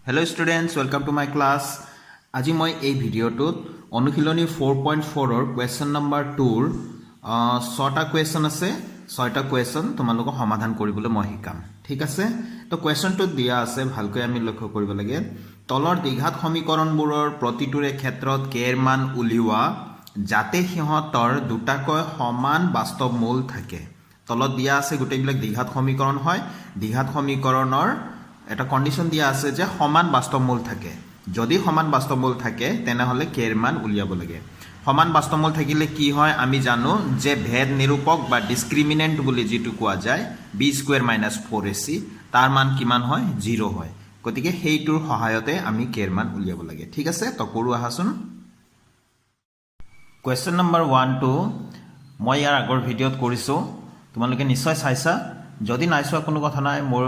Hello students, welcome to my class. আজি মই এই ভিডিওটোত অনুশীলনী 4.4 ৰ কোৱেশ্চন নম্বৰ 2 ৰ 6টা কোৱেশ্চন আছে 6টা কোৱেশ্চন তোমালোকক সমাধান কৰিবলৈ মই শিকাম ঠিক আছে তো কোৱেশ্চনটোত দিয়া আছে ভালকৈ আমি লক্ষ্য কৰিব লাগে তলৰ দ্বিঘাত সমীকৰণবোৰৰ প্ৰতিটোৰে ক্ষেত্ৰত k ৰ মান উলিওৱা যাতে সিহঁতৰ দুটাকৈ সমান বাস্তৱ মূল থাকে তলত দিয়া আছে গোটেইবিলাক দ্বিঘাত সমীকৰণ হয় দ্বিঘাত সমীকৰণৰ এটা কন্ডিশন দিয়া আছে যে সমান বাস্তৱ মূল থাকে যদি সমান বাস্তৱ মূল থাকে তেনে হলে k ৰ মান উলিয়াব লাগে সমান বাস্তৱ মূল থাকিলে কি হয় আমি জানো যে ভেদ নিৰূপক বা ডিসক্ৰিমিনেন্ট বুলি যেটো কোৱা যায় b² - 4ac তাৰ মান কিমান হয় 0 হয় গতিকে হেইটোৰ সহায়তে আমি k ৰ মান উলিয়াব লাগে ঠিক আছে তো কৰো আহাচোন কোৱেশ্চন নম্বৰ 1 টু মই ইয়াৰ আগৰ ভিডিওত কৰিছো তোমালোকে নিশ্চয় চাইছা যদি নাইছোৱা কোনো কথা নাই মোৰ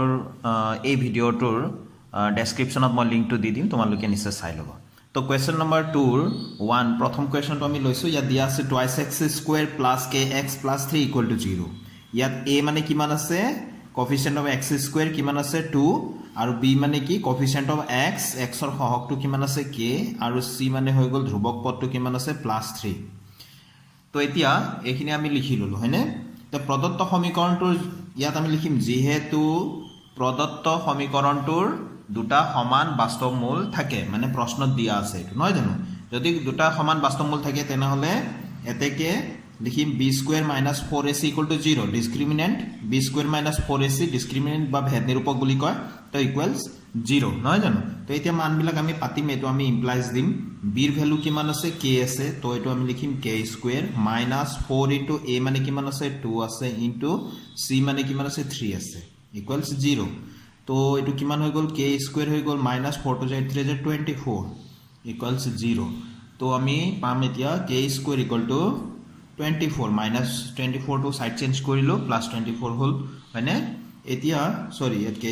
এই ভিডিওটোৰ ডেসক্ৰিপচনত মই লিংকটো দি দিম তোমালোকে নিশ্চয় চাই লব তো কোৱেশ্চন নম্বৰ 2 ৰ 1 প্ৰথম কোৱেশ্চনটো আমি লৈছো ইয়াত দিয়া আছে 2x² + kx + 3 = 0 ইয়াত a মানে কিমান আছে কোএফিচিয়েন্ট অফ x² কিমান আছে 2 আৰু b মানে কি কোএফিচিয়েন্ট অফ x x ৰ সহগটো কিমান আছে k আৰু c মানে হৈ গল ধ্ৰুবক পদটো কিমান আছে +3 তো এতিয়া এইখিনি আমি লিখি ললো হয়নে তো প্ৰদত্ত সমীকৰণটোৰ ইয়াত আমি লিখিম যেহেতু প্ৰদত্ত সমীকৰণটোৰ দুটা সমান বাস্তৱ মূল থাকে মানে প্ৰশ্নত দিয়া আছে এটো নহয় জানো যদি দুটা সমান বাস্তৱ মূল থাকে তেনে হলে এতেকে লিখিম b² - 4ac = 0 ডিসক্ৰিমিনেন্ট b² - 4ac ডিসক্ৰিমিনেন্ট বা ভেদ নিৰূপক বুলি কয় তো ইকুৱেলছ 0 নহয় জানো তো এতিয়া মানবিলাক আমি পাতিম এটো আমি ইমপ্লাইজ দিম b ৰ ভ্যালু কিমান আছে k আছে তো এটো আমি লিখিম k² - 4 * a মানে কিমান আছে 2 আছে * c মানে কিমান আছে 3 আছে ইকুৱেলছ 0 তো এটো কিমান হৈ গল k² হৈ গল -4 * 3 = 24 ইকুৱেলছ 0 তো আমি পাম এতিয়া k² = 24 -24 to side change কৰিলো +24 হল মানে এতিয়া সৰি এট k²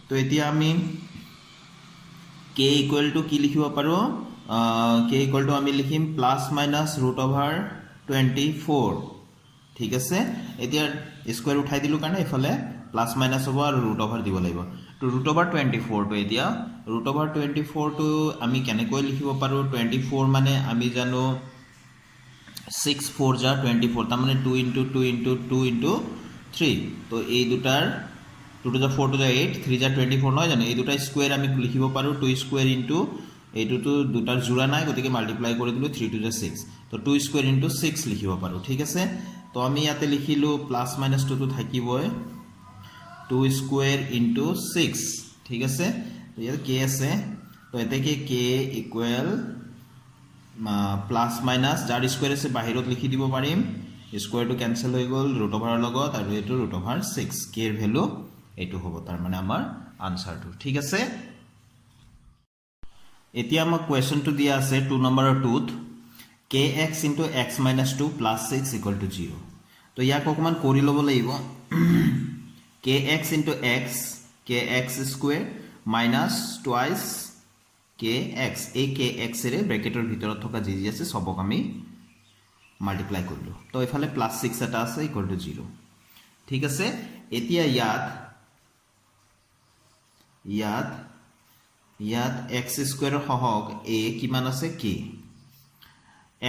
তো এতিয়া আমি k = কি লিখিব পাৰো k = আমি লিখিম ±√24 ঠিক আছে এতিয়া স্কয়াৰ উঠাই দিলো কাৰণে এফালে প্লাস মাইনাস হ'ব আৰু √over দিব লাগিব তো √24 তো এতিয়া √24 তো আমি কেনেকৈ লিখিব পাৰো 24 মানে আমি জানো 6 4 * 24 তাৰ মানে 2 * 2 * 2 * 3 তো এই দুটাৰ 2 * 4 * 8 3 * 24 নহয় জানো এই দুটা স্কয়াৰ আমি লিখিব পাৰো 2 স্কয়াৰ * এইটো তো দুটাৰ জোড়া নাই গতিকে মাল্টিপ্লাই কৰি দিলো 3 * 2 = 6 তো 2 স্কয়াৰ * 6 লিখিব পাৰো ঠিক আছে তো আমি ইয়াতে লিখিলো +- 2 তো থাকিবই 2 স্কয়াৰ * 6 ঠিক আছে তো ইয়াত k আছে তো এতে k ইকুৱেল প্লাস মাইনাস যাৰ স্কয়াৰ আছে বাহিৰত লিখি দিব পাৰিম স্কয়াৰটো ক্যান্সেল হৈ গল √over লগত আৰু এটো √6 k ৰ ভ্যালু এটো হ'ব তাৰ মানে আমাৰ আনসাৰটো ঠিক আছে এতিয়া আমাক কোৱেশ্চনটো দিয়া আছে 2 নম্বৰ 2ত kx * x - 2 + 6 = 0 তো ইয়াক অকমান কৰি লব লাগিব kx * x kx² - twice kx এই kx ৰে ব্ৰেকেটৰ ভিতৰত থকা যি আছে সবক আমি মাল্টিপ্লাই কৰিলো তো এফালে +6 এটা আছে = 0 ঠিক আছে এতিয়া ইয়াত x² ৰ সহগ a কিমান আছে k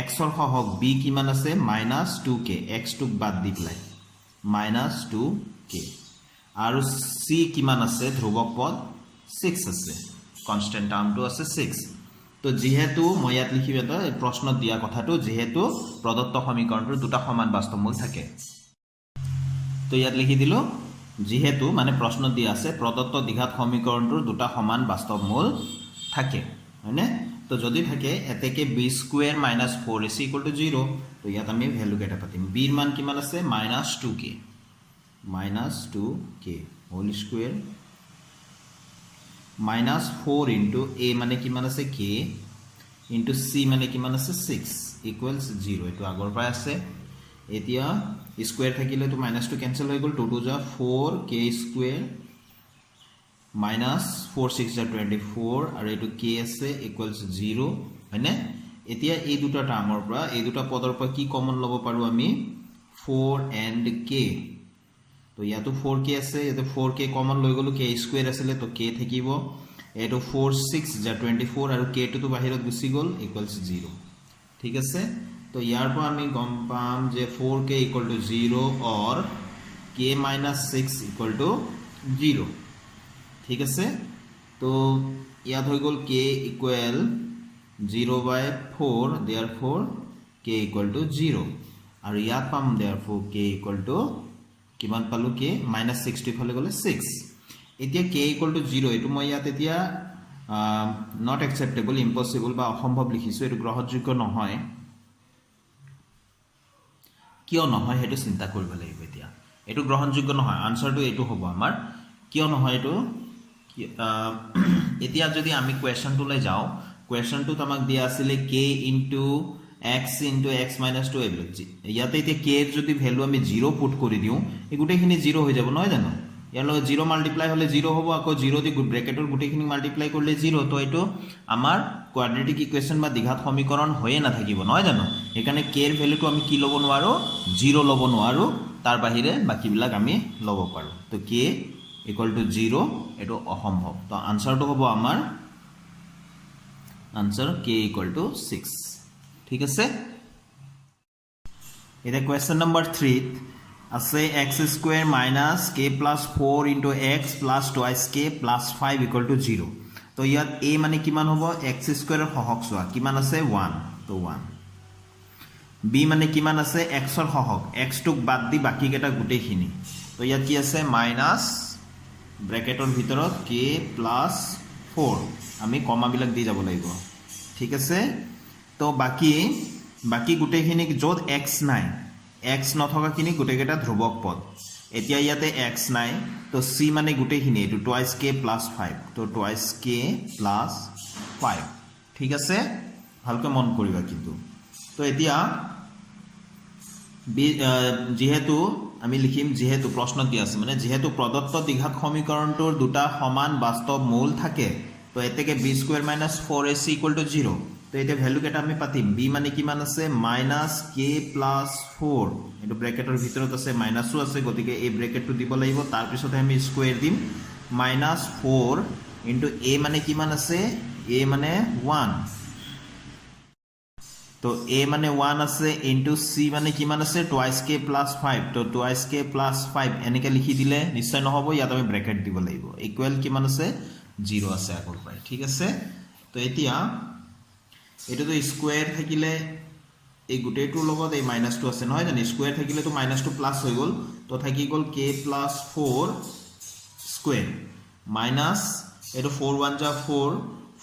x ৰ সহগ b কিমান আছে -2k x টুক বাদ দি পেলাই -2k আৰু c কিমান আছে ধ্ৰুবক পদ 6 আছে কনস্ট্যান্ট টাৰ্মটো আছে 6 তো যেহেতু মই ইয়াত লিখিব এটা প্ৰশ্নত দিয়া কথাটো যেহেতু প্ৰদত্ত সমীকৰণটোৰ দুটা সমান বাস্তৱ মূল থাকে তো ইয়াত লিখি দিলো যেহেতু মানে প্ৰশ্নত দিয়া আছে প্ৰদত্ত দ্বিঘাত সমীকৰণটোৰ দুটা সমান বাস্তৱ মূল থাকে হয়নে তো যদি থাকে এতেকে b² - 4ac = 0 তো ইয়াত আমি ভ্যালু কেটা পাতিম b ৰ মান কিমান আছে -2k হোল স্কয়াৰ -4 * a মানে কিমান আছে k * c মানে কিমান আছে 6 = 0 এটো আগৰ পৰা আছে এতিয়া স্কয়াৰ থাকিলে তো -2 ক্যান্সেল হৈ গল 2 * 2 = 4 k² -4 6 * 24 আৰু এটো k আছে = 0 হয়নে এতিয়া এই দুটা টাৰ্মৰ পৰা এই দুটা পদৰ পৰা কি কমন লব পাৰো আমি 4 and k তো ইয়াতো 4k আছে এতে 4k কমন লৈ গলো k² আছিল তো k থাকিব এইটো 4 6 যা 24 আৰু k টো বাহিৰত গুচি গ'ল ইকুৱেলছ 0 ঠিক আছে তো ইয়াৰ পৰা আমি গম পাম যে 4k equal to 0 or k minus 6 equal to 0 ঠিক আছে তো ইয়াত হৈ গ'ল k equal 0 by 4 therefore k equal to 0 আৰু ইয়াত পাম therefore k equal to কিমান পালো k minus 60 ফালে গ'লে 6 এতিয়া k equal to 0 এটো মই ইয়াত এতিয়া not acceptable impossible বা অসম্ভৱ লিখিছো এটো গ্ৰহণযোগ্য নহয় কিয় নহয় হেতু চিন্তা কৰিব লাগিব এতিয়া এটো গ্ৰহণযোগ্য নহয় আনসাৰটো এটো হ'ব আমাৰ কিয় নহয় এটো এতিয়া যদি আমি কোৱেশ্চনটো লৈ যাও কোৱেশ্চনটো আমাক দিয়া আছিল k x into x minus 2 ability ইয়াতে এতিয়া k এর যদি ভ্যালু আমি 0 পুট কৰি দিও এই গুটেখিনি 0 হৈ যাব নহয় জানো ইয়াৰ লগত 0 মাল্টিপ্লাই হলে 0 হ'ব আকৌ 0 দি ব্ৰ্যাকেটৰ গুটেখিনি মাল্টিপ্লাই কৰিলে 0 তো এটো আমাৰ কোয়াড্ৰেটিক ইকুৱেচন বা দ্বিঘাত সমীকৰণ হৈয়ে না থাকিব নহয় জানো এখানে k এৰ ভ্যালুটো আমি কি লব নোৱাৰো 0 লব নোৱাৰো তাৰ বাহিৰে বাকিবিলাক আমি লব পাৰো তো k equal to 0 এটো অসম্ভৱ তো আনসাৰটো হ'ব আমাৰ আনসাৰ k equal to 6 ঠিক আছে এটা কোয়েশ্চন নাম্বার 3 আছে x square minus k plus 4 into x plus twice k plus 5 equal to 0 তো ইয়াত a মানে কিমান হ'ব x square এর সহগ সোয়া কিমান আছে 1 তো 1 b মানে কিমান আছে x এর সহগ x টুক বাদ দি বাকি কেটা গুটেখিনি তো ইয়াত কি আছে মাইনাস ব্ৰ্যাকেটৰ ভিতৰত k plus 4 আমি কমা বিলাক দি যাব লাগিব ঠিক আছে তো বাকি গুটেখিনি যত x নাই x নথকা কিনি গুটেকেটা ধ্ৰুবক পদ এতিয়া ইয়াতে x নাই তো c মানে গুটেখিনি এটো twice k plus 5 তো twice k plus 5 ঠিক আছে ভালকৈ মন কৰিবা কিন্তু তো এতিয়া যেহেতু আমি লিখিম যেহেতু প্ৰশ্ন দিয়া আছে মানে যেহেতু প্ৰদত্ত দ্বিঘাত সমীকৰণটোৰ দুটা সমান বাস্তৱ মূল থাকে তো এতেকে b square minus 4ac equal to 0 তো এটা ভ্যালু কেটা আমি পাতিম b মানে কিমান আছে minus k plus 4 এটো ব্ৰ্যাকেটৰ ভিতৰত আছে মাইনাসও আছে গতিকে এই ব্ৰ্যাকেটটো দিব লাগিব তাৰ পিছতে আমি স্কয়ার দিম minus 4 into a মানে কিমান আছে a মানে 1 তো a মানে 1 আছে into c মানে কিমান আছে twice k plus 5 তো twice k plus 5 এনেকে লিখি দিলে নিশ্চয় নহব ইয়াত আমি ব্র্যাকেট দিব লাগিব ইকুয়াল কিমান আছে 0 আছে আগৰ পাই ঠিক আছে তো এতিয়া এটা তো স্কয়াৰ থাকিলে এই গুটেটোৰ লগত এই মাইনাসটো আছে নহয় জানি স্কয়ার থাকিলে তো মাইনাসটো প্লাস হৈ গল তো থাকি গল k plus 4 স্কয়ার মাইনাস এটো 4 1 যা 4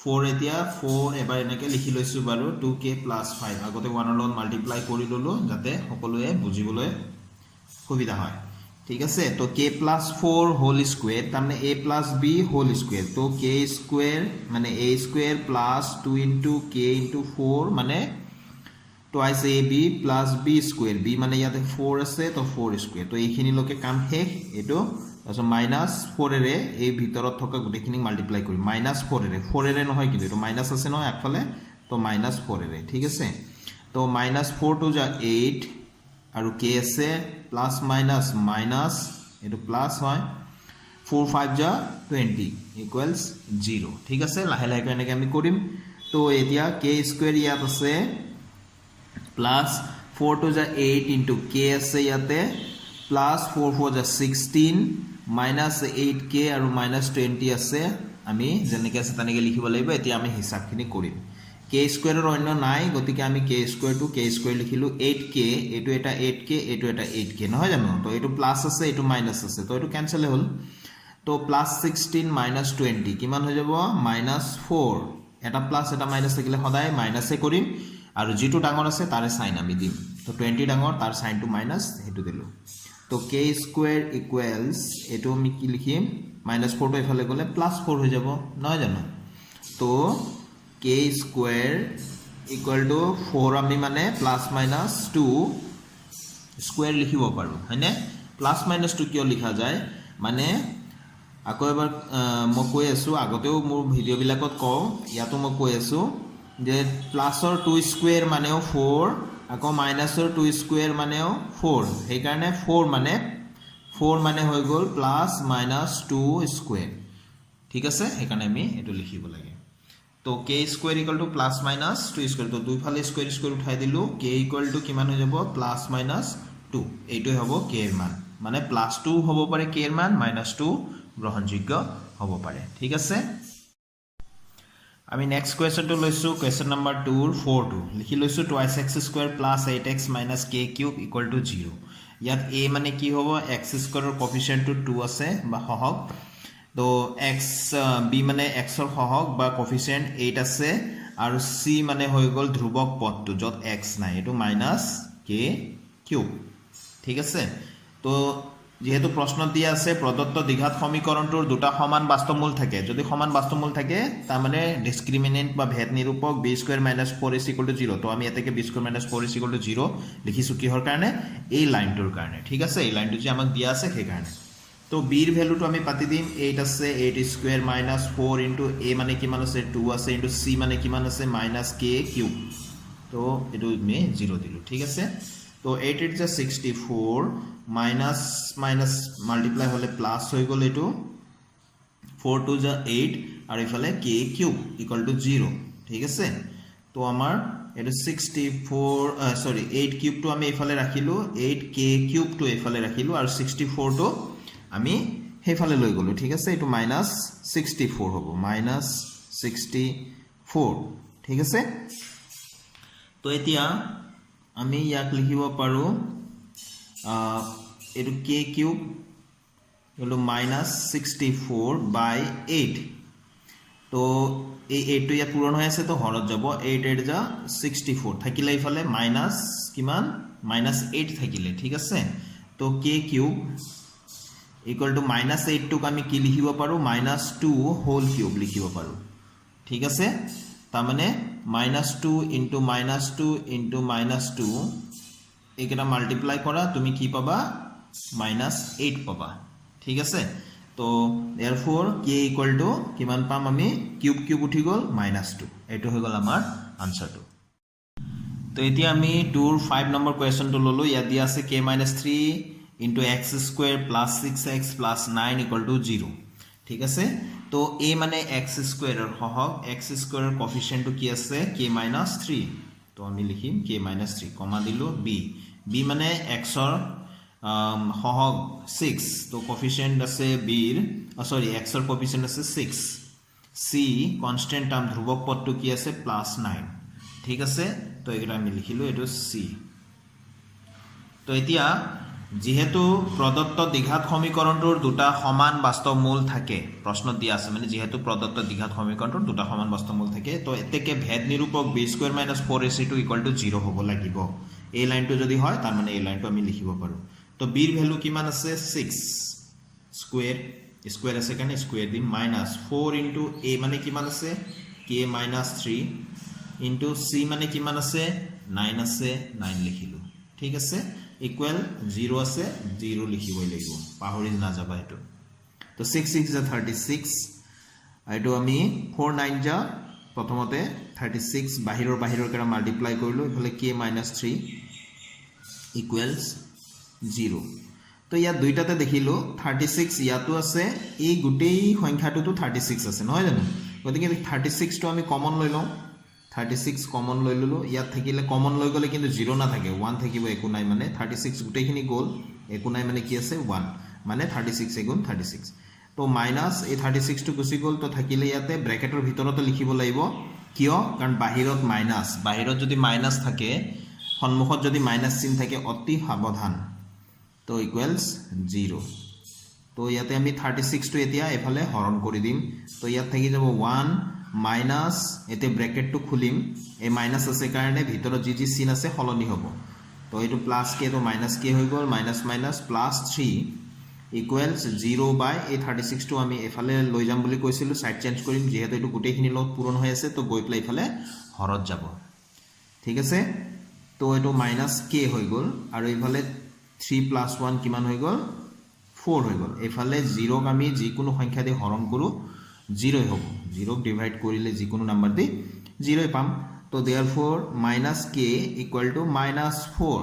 4 এতিয়া 4 এবাৰ এনেকে লিখি লৈছো বাৰু 2k plus 5 আগতে 1 ৰ লগত মাল্টিপ্লাই কৰি ললো যাতে সকলোৱে বুজিবলৈ সুবিধা হয় ঠিক আছে তো k plus 4 হোল স্কয়ার তাৰমানে a plus b whole square তো k স্কয়ার মানে a square plus 2 into k into 4 মানে twice ab plus b square b মানে ইয়াতে 4 আছে তো 4 স্কয়ার তো এইখিনি লকে কাম শেষ এটো তাসো মাইনাস 4 এৰে এই ভিতৰত থকা গুটেখিনি মাল্টিপ্লাই কৰি মাইনাস 4 এৰে নহয় কিন্তু এটো মাইনাস আছে নহয় একফালে তো মাইনাস 4 এৰে ঠিক আছে তো মাইনাস 4 টু যা 8 আৰু k আছে প্লাস মাইনাস মাইনাস এটো প্লাস হয় 4 5 যা 20 ইকুয়ালস 0 ঠিক আছে লাহে লাহে এনেকে আমি কৰিম তো এতিয়া k স্কয়ার ইয়াত আছে প্লাস 4 টু যা 8 into k আছে ইয়াতে প্লাস 4 4 যা 16 minus 8k আৰু minus 20 আছে আমি যেনেকৈ আছে তেনেকৈ লিখিব লাগিব এতিয়া আমি হিসাবখিনি কৰিম k স্কয়াৰ ৰ অন্য নাই গতিকে আমি k square to k square লিখিলো 8k এটো এটা 8k এটো এটা 8k নহয় জানো তো এটো প্লাস আছে এটো মাইনাস আছে তো এটো ক্যান্সেল হ'ল তো প্লাস 16 minus 20 কিমান হৈ যাব -4 এটা প্লাস এটা মাইনাস থাকিলে সদায় মাইনাসে কৰিম আৰু যেটো ডাঙৰ আছে তাৰে সাইন আমি দিম তো 20 ডাঙৰ তাৰ সাইনটো মাইনাস হেতু দিলো তো k স্কয়ার ইকুয়ালস এটো আমি কি লিখিম -4 তো এফালে গলে +4 হৈ যাব নহয় জানো তো k স্কয়ার ইকুয়াল টু 4 আমি মানে +-2 স্কয়ার লিখিব পাৰো হয়নে +-2 কিয় লিখা যায় মানে আকৌ এবাৰ মই কৈ আছো আগতেও মোৰ ভিডিও বিলাকত কও ইয়াতো মই কৈ আছো যে প্লাসৰ 2 স্কয়াৰ মানেও 4 আকৌ মাইনাসৰ 2 স্কয়াৰ মানেও 4 সেই কাৰণে 4 মানে হৈ গল +-2 স্কয়াৰ ঠিক আছে সেইকাৰণে আমি এটো লিখিব লাগে তো k square equal to plus minus 2 square তো দুই ফালে স্কয়ার স্কয়ার উঠাই দিলো k ইকুয়াল টু কিমান হৈ যাব প্লাস মাইনাস 2 এইটোই হ'ব k এর মান মানে প্লাস 2 হ'ব পাৰে k এৰ মান মাইনাস 2 গ্ৰহণযোগ্য হ'ব পাৰে ঠিক আছে আমি নেক্সট কোয়েশ্চনটো লৈছো কোয়েশ্চন নাম্বাৰ 2 ৰ 4 লিখি লৈছো 2x square plus 8x minus k cube equal to 0 ইয়াত a মানে কি হ'ব x স্কয়াৰৰ কোএফিচিয়েন্টটো 2 আছে বা সহগ তো x b মানে x ৰ সহগ বা কোএফিচিয়েন্ট 8 আছে আৰু c মানে হৈ গল ধ্ৰুবক পদটো যত x নাই এটো মাইনাস k কিউব ঠিক আছে তো যেহেতু প্রশ্ন দিয়া আছে প্রদত্ত দ্বিঘাত সমীকৰণটোৰ দুটা সমান বাস্তৱমূল থাকে যদি সমান বাস্তৱমূল থাকে তাৰ মানে ডিসক্ৰিমিনেন্ট বা ভেদ নিৰূপক b² - 4ac = 0 তো আমি এটাকে b² - 4ac = 0 লিখিছো কিহৰ কাৰণে এই লাইনটোৰ কাৰণে ঠিক আছে এই লাইনটো যে আমাক দিয়া আছে সেই কাৰণে তো b ৰ ভ্যালুটো আমি পাতি দিম 8 আছে 8² - 4 * a মানে কিমান আছে 2 আছে * c মানে কিমান আছে -k³ তো এটো আমি 0 দিলো ঠিক আছে তো 8 is 64 minus multiply হলে প্লাস হৈ গল এটো 4 to 8 আর ইফালে k কিউব ইকুয়াল টু 0 ঠিক আছে তো আমার এটো 64 সরি 8 কিউব তো আমি ইফালে রাখিলো 8 k কিউব তো ইফালে রাখিলো আর 64 তো আমি হেফালে লৈ গলো ঠিক আছে এটো -64 হ'ব -64 ঠিক আছে তো এতিয়া আমি ইয়াক লিখিব পাৰো এটো k কিউব হলো -64/8 তো এই 8 টো ইয়া পূৰণ হৈ আছে তো হৰত যাব 8 8 যা 64 থাকিলে ইফালে মাইনাস কিমান -8 থাকিলে ঠিক আছে তো k কিউব ইকুয়াল টু -8 টো আমি কি লিখিব পাৰো -2 হোল কিউব লিখিব পাৰো ঠিক আছে তার মানে -2 * -2 * -2 একেটা মাল্টিপ্লাই করা তুমি কি পাবা -8 পাবা ঠিক আছে তো therefore k = কিমান পাম আমি কিউব কিউব উঠি গল -2 এটো হৈ গল আমাৰ আনসাৰটো তো এতিয়া আমি 2 ৰ 5 নম্বৰ কোয়েশ্চনটো ললো ইয়া দিয়া আছে k - 3 * x² + 6x + 9 = 0 ঠিক আছে তো a মানে x² এর সহগ x² এর কোএফিসিয়েন্টটো কি আছে k - 3 তো আমি লিখিম k - 3 কমা দিলো b b মানে x এর সহগ 6 তো কোএফিসিয়েন্ট আছে b এর সরি x এর কোএফিসিয়েন্ট আছে 6 c কনস্ট্যান্ট টার্ম ধ্রুবক পদটো কি আছে +9 ঠিক আছে তো এটা আমি লিখিলো এটো c তো এতিয়া যেহেতু প্রদত্ত দ্বিঘাত সমীকৰণটোৰ দুটা সমান বাস্তৱমূল থাকে প্ৰশ্ন দিয়া আছে মানে যেহেতু প্ৰদত্ত দ্বিঘাত সমীকৰণটোৰ দুটা সমান বাস্তৱমূল থাকে তো এতেকে ভেদ নিৰূপক b² - 4ac = 0 হ'ব লাগিব এই লাইনটো যদি হয় তাৰ মানে এই লাইনটো আমি লিখিব পাৰো তো b ৰ ভ্যালু কিমান আছে 6 স্কয়াৰ স্কয়াৰ আছে কাৰণে স্কয়ার দিম -4 * a মানে কিমান আছে k - 3 * c মানে কিমান আছে 9 আছে 9 লিখিলো ঠিক আছে ইকুয়াল 0 আছে 0 লিখিবই লাগিব পাহৰি না যাবা এটো তো 6 6 যা 36 আইটো আমি 4 9 যা প্ৰথমতে 36 বাহিৰৰ কৰা মাল্টিপ্লাই কৰিলো ইফালে k - 3 ইকুয়ালস 0 তো ইয়া দুইটাতে দেখিলো 36 ইয়াতো আছে এই গুটেই সংখ্যাটো 36 আছে নহয় জানো গতিকে 36 টো আমি কমন লৈ লওঁ 36 কমন লৈ ললো ইয়াত থাকিলে কমন লৈ গলে কিন্তু 0 না থাকে 1 থাকিব একো নাই মানে 36 গুটেইখিনি গল একো নাই মানে কি আছে 1 মানে 36 এগুণ 36 তো মাইনাস এই 36 টো গুছি গল তো থাকিলে ইয়াতে ব্ৰ্যাকেটৰ ভিতৰতে লিখিব লাগিব কিয় কাৰণ বাহিৰত মাইনাস বাহিৰত যদি মাইনাস থাকে সন্মুখত যদি মাইনাস চিন থাকে অতি সাৱধান তো ইকুয়ালস 0 তো ইয়াতে আমি 36 টো এতিয়া এফালে হৰণ কৰি দিম তো ইয়াত থাকি যাব 1 মাইনাস এতে ব্ৰ্যাকেট তো খুলিম এই মাইনাস আছে কাৰণে ভিতৰত জি চিন আছে হলনি হ'ব তো এটো প্লাস কে তো মাইনাস কে হৈ গল মাইনাস মাইনাস প্লাস 3 ইকুয়ালস 0 বাই এই 36 টো আমি এফালে লৈ যাম বুলি কৈছিলো সাইড চেঞ্জ কৰিম যেহেতু এটো গুটেইখিনি লগত পূৰণ হৈ আছে তো গৈ প্লাই এফালে হৰত যাব ঠিক আছে তো এটো মাইনাস কে হৈ গল আৰু এফালে 3 + 1 কিমান হৈ গল 4 হৈ গল এফালে 0 ক আমি যিকোনো সংখ্যা দি হৰণ কৰো 0 হ'ব 0 ডিভাইড কৰিলে যিকোনো নাম্বার দি 0 পাম তো therefore -k = -4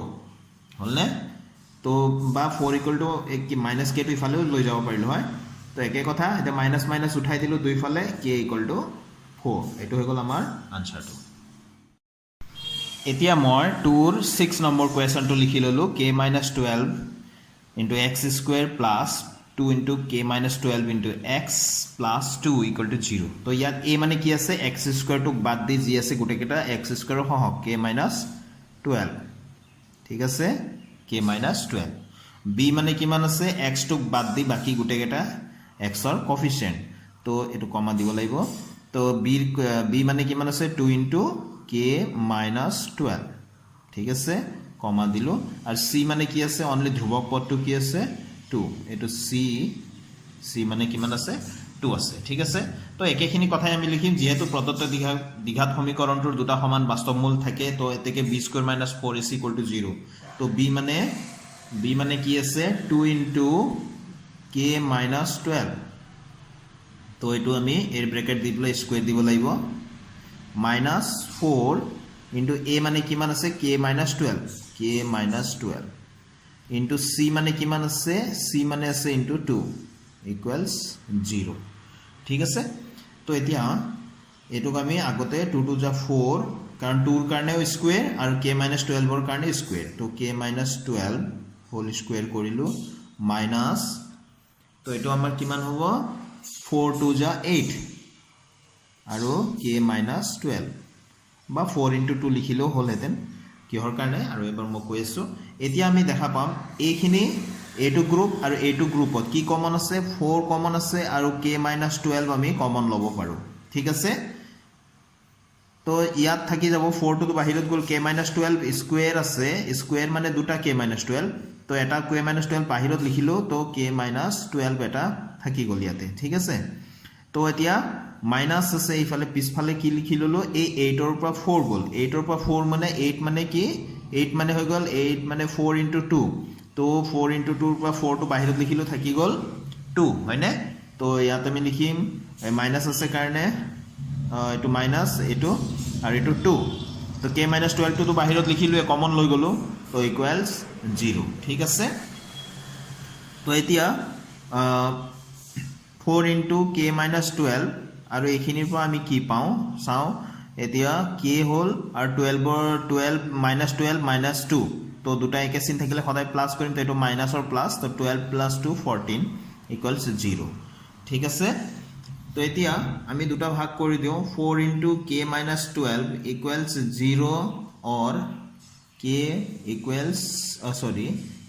হলনে তো বা 4 = কি -k টো ইফালে লৈ যাব পাৰিলো হয় তো একে কথা এটা মাইনাস মাইনাস উঠাই দিলো দুইফালে k ইকুয়াল টু 4 এটো হৈ গল আমাৰ আনসাৰটো এতিয়া মই 2 ৰ 6 নম্বৰ কোৱেশ্চনটো লিখি ললো k - 12 into x square plus 2 into k minus 12 into x plus 2 equal to 0 তো ইয়াত a মানে কি আছে x square টুক বাদ দি যি আছে গুটে কেটা x square হহক k minus 12 ঠিক আছে k minus 12 b মানে কিমান আছে x টুক বাদ দি বাকি গুটে কেটা x ৰ কোএফিচিয়েন্ট তো এটো কমা দিব লাগিব তো b মানে কিমান আছে 2 into k minus 12 ঠিক আছে কমা দিলো আর c মানে কি আছে অনলি ধ্রুবক পদটো কি আছে 2 এটো c মানে কিমান আছে 2 আছে ঠিক আছে তো একেখিনি কথাই আমি লিখিম যেহেতু প্রদত্ত দ্বিঘাত সমীকৰণটোৰ দুটা সমান বাস্তৱ মূল থাকে তো এতেকে b² - 4ac = 0 তো b মানে কি আছে 2 into k minus 12 তো এটো আমি এর ব্র্যাকেট দি প্লাই স্কয়ার দিব লাগিব minus 4 into a মানে কিমান আছে k minus 12 into c মানে কিমান আছে c মানে আছে into 2 equals 0 ঠিক আছে তো এতিয়া এটুক আমি আগতে 2 2 যা 4 কারণ 2 এর কারণে স্কয়ার আর k minus 12 এর কারণে স্কয়ার তো k minus 12 হোল স্কয়ার করিলো মাইনাস তো এটো আমার কিমান হবো 4 2 যা 8 আৰু k minus 12 বা 4 into 2 লিখিলেও হল হেতেন কিহৰ কাৰণে আৰু এবাৰ মই কৈ আছো এতিয়া আমি দেখা পাম এইখিনি a2 গ্ৰুপ আৰু a2 গ্ৰুপত কি কমন আছে 4 কমন আছে আৰু k minus 12 আমি কমন লব পাৰো ঠিক আছে তো ইয়াত থাকি যাব 4 টু বাহিৰত গল k minus 12 স্কয়াৰ আছে স্কয়াৰ মানে দুটা k minus 12 তো এটা k minus 12 বাহিৰত লিখিলো তো k minus 12 এটা থাকি গল ইয়াতে ঠিক আছে তো এতিয়া মাইনাস আছে ইফালে পিছফালে কি লিখি ললো এই 8 ৰ পৰা 4 গল 8 ৰ পৰা 4 মানে 8 মানে কি 8 মানে হৈ গল 8 মানে 4 into 2 তো 4 into 2 ৰ পৰা 4 টো বাহিৰত লিখিলো থাকি গল 2 হয়নে তো ইয়াত আমি লিখিম মাইনাস আছে কাৰণে এটো মাইনাস এটো আৰু এটো 2 তো k minus 12 টো বাহিৰত লিখিলো কমন লৈ গলো তো ইকুৱেলস 0 ঠিক আছে তো এতিয়া 4 into k minus 12 আৰু এইখিনিৰ পৰা আমি কি পাও চাও এতিয়া k হল আৰু 12 minus 2 তো দুটা একে চিন থাকিলে সদায় প্লাস কৰিম তো এটো মাইনাস অর প্লাস তো 12 plus 2 14 equals 0 ঠিক আছে তো এতিয়া আমি দুটা ভাগ কৰি দিও 4 into k minus 12 equals 0 or k equals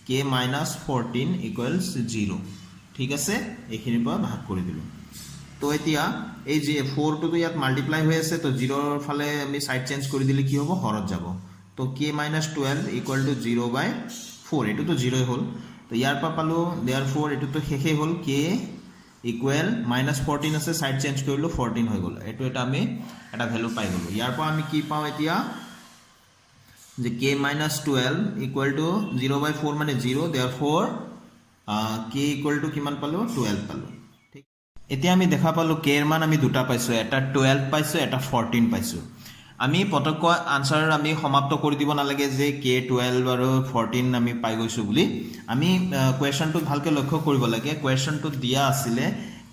k minus 14 equals 0 ঠিক আছে এইখিনিৰ পৰা ভাগ কৰি দিলো তো এতিয়া এই যে 4 টো ইয়াত মাল্টিপ্লাই হৈ আছে তো 0 ৰ ফালে আমি সাইড চেঞ্জ কৰি দিলে কি হ'ব হৰত যাব তো k minus 12 equal to 0 by 4 এটো তো 0 হল তো ইয়াৰ পৰা পালো therefore এটো তো শেষে হল k equal minus 14 আছে সাইড চেঞ্জ কৰিলো 14 হৈ গল এটো এটা আমি এটা ভ্যালু পাই গলো ইয়াৰ পৰা আমি কি পাও এতিয়া যে k minus 12 equal to 0 by 4 মানে 0 therefore k equal to কিমান পালো 12 পালো ঠিক এতিয়া আমি দেখা পালো k এর মান আমি দুটা পাইছো এটা 12 পাইছো এটা 14 পাইছো আমি পটক আনসাৰ আমি সমাপ্ত কৰি দিব না লাগে যে k 12 আৰু 14 আমি পাই গৈছো বুলি আমি কোৱেশ্চনটো ভালকে লক্ষ্য কৰিব লাগে কোৱেশ্চনটো দিয়া আছিল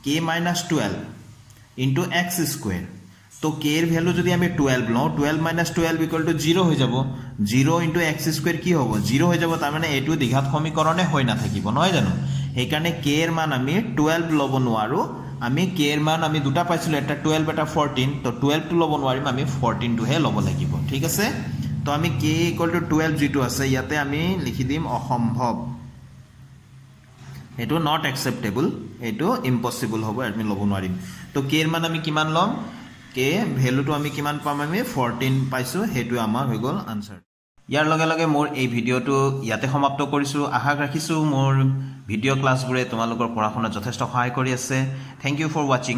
k minus 12 into x square তো k এর ভ্যালু যদি আমি 12 লও 12 minus 12 equal to 0 হৈ যাব 0 into x square কি হ'ব 0 হৈ যাব তাৰ মানে এটো দ্বিঘাত সমীকৰণে হৈ না থাকিব নহয় জানো এই কাৰণে k এৰ মান আমি 12 লব নোৱাৰো আমি k এর মান আমি দুটা পাইছিল এটা 12 এটা 14 তো 12 টো লব নোৱাৰিম আমি 14 টো হে লব লাগিব ঠিক আছে তো আমি k equal to 12 যেটো আছে ইয়াতে আমি লিখি দিম অসম্ভৱ এটো নট একসেপ্টেবল এটো ইম্পসিবল হ'ব আমি লব নোৱাৰিম তো k এর মান আমি কিমান লম k ভ্যালুটো আমি কিমান পাম আমি 14 পাইছো হেতু আমাৰ হৈ গল আনসাৰ ইয়াৰ লগে লগে মোৰ এই ভিডিওটো ইয়াতে সমাপ্ত কৰিছো আশা ৰাখিছো মোৰ ভিডিও ক্লাছবোৰে তোমালোকৰ পঢ়াশুনা যথেষ্ট সহায় কৰি আছে থ্যাংক ইউ ফৰ ওয়াচিং